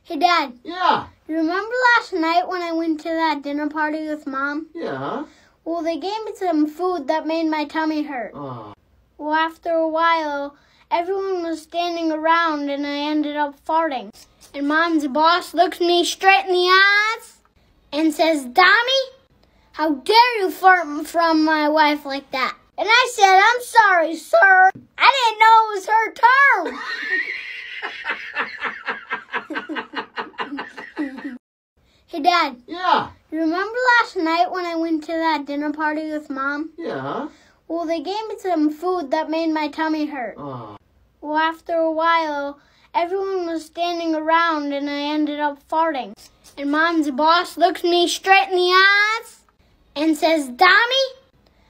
Hey, Dad. Yeah. You remember last night when I went to that dinner party with Mom? Yeah. Well, they gave me some food that made my tummy hurt. Oh. Well, after a while, everyone was standing around and I ended up farting. And Mom's boss looks me straight in the eyes and says, "Tommy, how dare you fart from my wife like that?" And I said, "I'm sorry, sir. I didn't know it was her turn." Hey, Dad. Yeah. You remember last night when I went to that dinner party with Mom? Yeah. Well, they gave me some food that made my tummy hurt. Oh. Well, after a while, everyone was standing around and I ended up farting. And Mom's boss looks me straight in the eyes and says, "Tommy,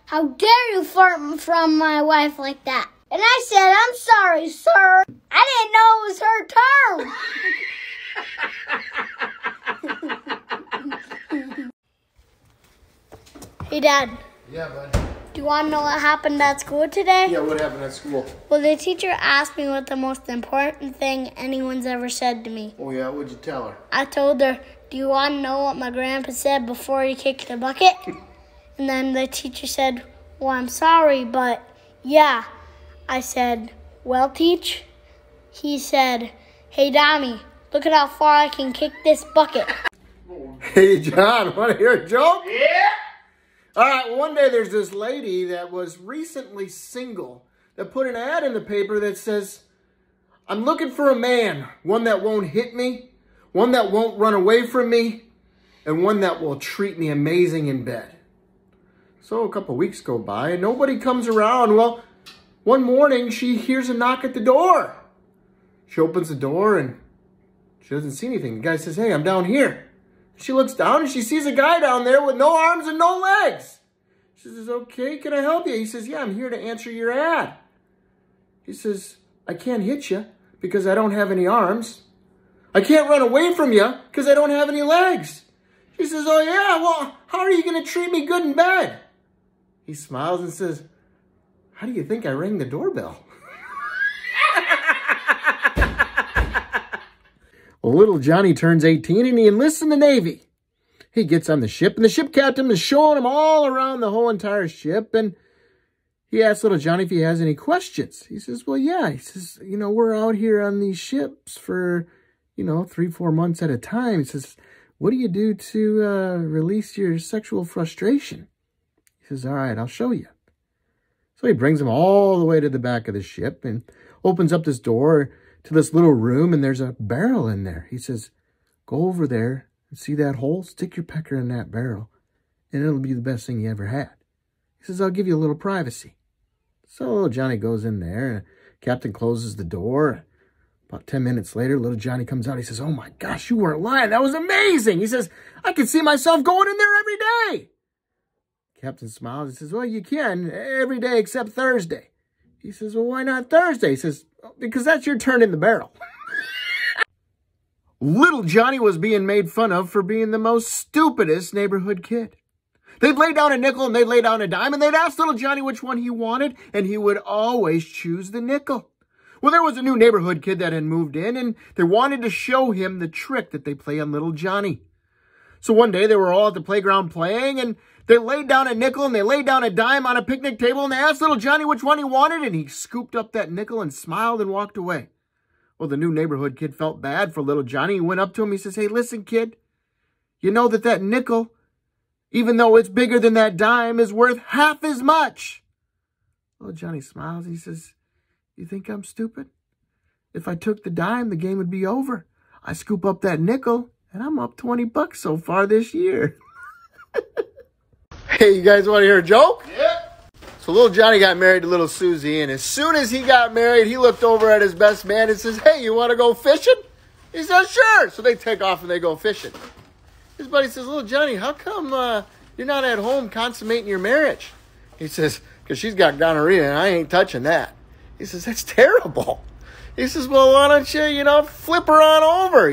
how dare you fart from my wife like that?" And I said, "I'm sorry, sir. I didn't know it was her turn." Hey, Dad. Yeah, bud. Do you want to know what happened at school today? Yeah, what happened at school? Well, the teacher asked me what the most important thing anyone's ever said to me. Oh, yeah? What'd you tell her? I told her, "Do you want to know what my grandpa said before he kicked the bucket?" And then the teacher said, "Well, I'm sorry, but yeah." I said, "Well, teach?" He said, "Hey, Tommy, look at how far I can kick this bucket." Hey, John, want to hear a joke? Yeah. All right, one day there's this lady that was recently single that put an ad in the paper that says, "I'm looking for a man, one that won't hit me, one that won't run away from me, and one that will treat me amazing in bed." So a couple weeks go by and nobody comes around. Well, one morning she hears a knock at the door. She opens the door and she doesn't see anything. The guy says, "Hey, I'm down here." She looks down and she sees a guy down there with no arms and no legs. She says, "Okay, can I help you?" He says, "Yeah, I'm here to answer your ad." He says, "I can't hit you because I don't have any arms. I can't run away from you because I don't have any legs." She says, "Oh yeah, well, how are you going to treat me good in bed?" He smiles and says, "How do you think I rang the doorbell?" Well, little Johnny turns 18 and he enlists in the Navy. He gets on the ship and the ship captain is showing him all around the whole entire ship. And he asks little Johnny if he has any questions. He says, "Well, yeah." He says, "We're out here on these ships for, 3-4 months at a time." He says, "What do you do to release your sexual frustration?" He says, "All right, I'll show you." So he brings him all the way to the back of the ship and opens up this door to this little room, and there's a barrel in there. He says, "Go over there and see that hole? Stick your pecker in that barrel, and it'll be the best thing you ever had." He says, "I'll give you a little privacy." So little Johnny goes in there, and the captain closes the door. About 10 minutes later, little Johnny comes out. He says, "Oh my gosh, you weren't lying. That was amazing." He says, "I can see myself going in there every day." Captain smiles and says, "Well, you can every day except Thursday." He says, "Well, why not Thursday?" He says, "Because that's your turn in the barrel." Little Johnny was being made fun of for being the most stupidest neighborhood kid. They'd lay down a nickel and they'd lay down a dime and they'd ask little Johnny which one he wanted, and he would always choose the nickel. Well, there was a new neighborhood kid that had moved in, and they wanted to show him the trick that they play on little Johnny. So one day they were all at the playground playing, and they laid down a nickel and they laid down a dime on a picnic table, and they asked little Johnny which one he wanted, and he scooped up that nickel and smiled and walked away. Well, the new neighborhood kid felt bad for little Johnny. He went up to him. He says, "Hey, listen, kid, you know that nickel, even though it's bigger than that dime, is worth half as much." Little Johnny smiles. He says, "You think I'm stupid? If I took the dime, the game would be over. I scoop up that nickel, and I'm up $20 so far this year." Hey, you guys want to hear a joke? Yeah. So little Johnny got married to little Susie, and as soon as he got married, he looked over at his best man and says, "Hey, you want to go fishing?" He says, "Sure." So they take off and they go fishing. His buddy says, "Little Johnny, how come you're not at home consummating your marriage?" He says, "Because she's got gonorrhea and I ain't touching that." He says, "That's terrible." He says, "Well, why don't you, flip her on over,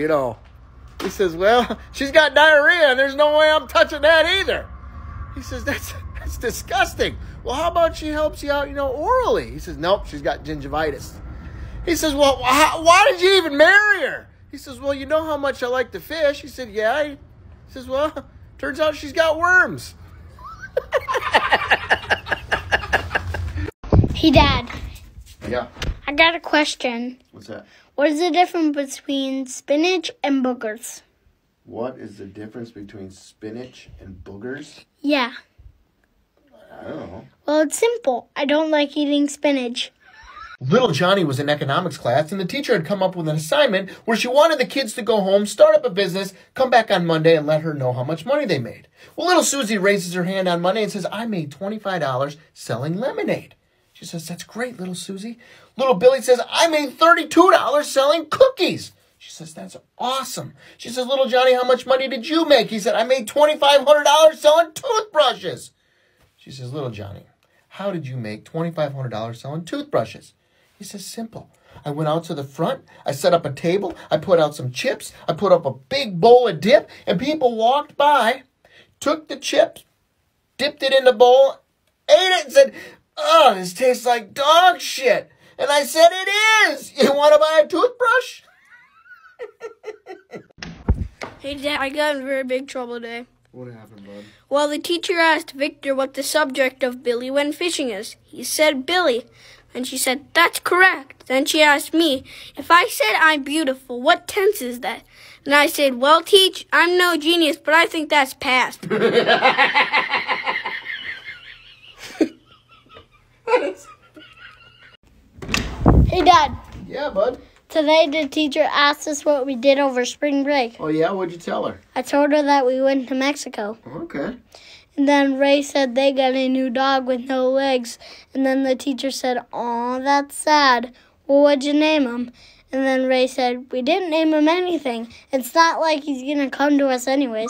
He says, "Well, she's got diarrhea and there's no way I'm touching that either." He says, That's disgusting. "Well, how about she helps you out, orally?" He says, "Nope, she's got gingivitis." He says, "Well, why did you even marry her?" He says, well, you know how much I like to fish? He said, yeah. He says, well, turns out she's got worms. Hey, Dad. Yeah. I got a question. What's that? What is the difference between spinach and boogers? What is the difference between spinach and boogers? Yeah. I don't know. Well, it's simple. I don't like eating spinach. Little Johnny was in economics class, and the teacher had come up with an assignment where she wanted the kids to go home, start up a business, come back on Monday, and let her know how much money they made. Well, little Susie raises her hand on Monday and says, I made $25 selling lemonade. She says, that's great, little Susie. Little Billy says, I made $32 selling cookies. She says, that's awesome. She says, little Johnny, how much money did you make? He said, I made $2,500 selling toothbrushes. She says, little Johnny, how did you make $2,500 selling toothbrushes? He says, simple. I went out to the front, I set up a table, I put out some chips, I put up a big bowl of dip, and people walked by, took the chips, dipped it in the bowl, ate it, and said, oh, this tastes like dog shit. And I said, it is. You want to buy a toothbrush? Hey, Dad, I got in very big trouble today. What happened, bud? Well, the teacher asked Victor what the subject of Billy went fishing is. He said Billy. And she said, that's correct. Then she asked me, if I said I'm beautiful, what tense is that? And I said, well, Teach, I'm no genius, but I think that's past. Hey, Dad. Yeah, bud. Today the teacher asked us what we did over spring break. Oh, yeah? What'd you tell her? I told her that we went to Mexico. Okay. And then Ray said they got a new dog with no legs. And then the teacher said, aw, that's sad. Well, what'd you name him? And then Ray said, we didn't name him anything. It's not like he's going to come to us anyways.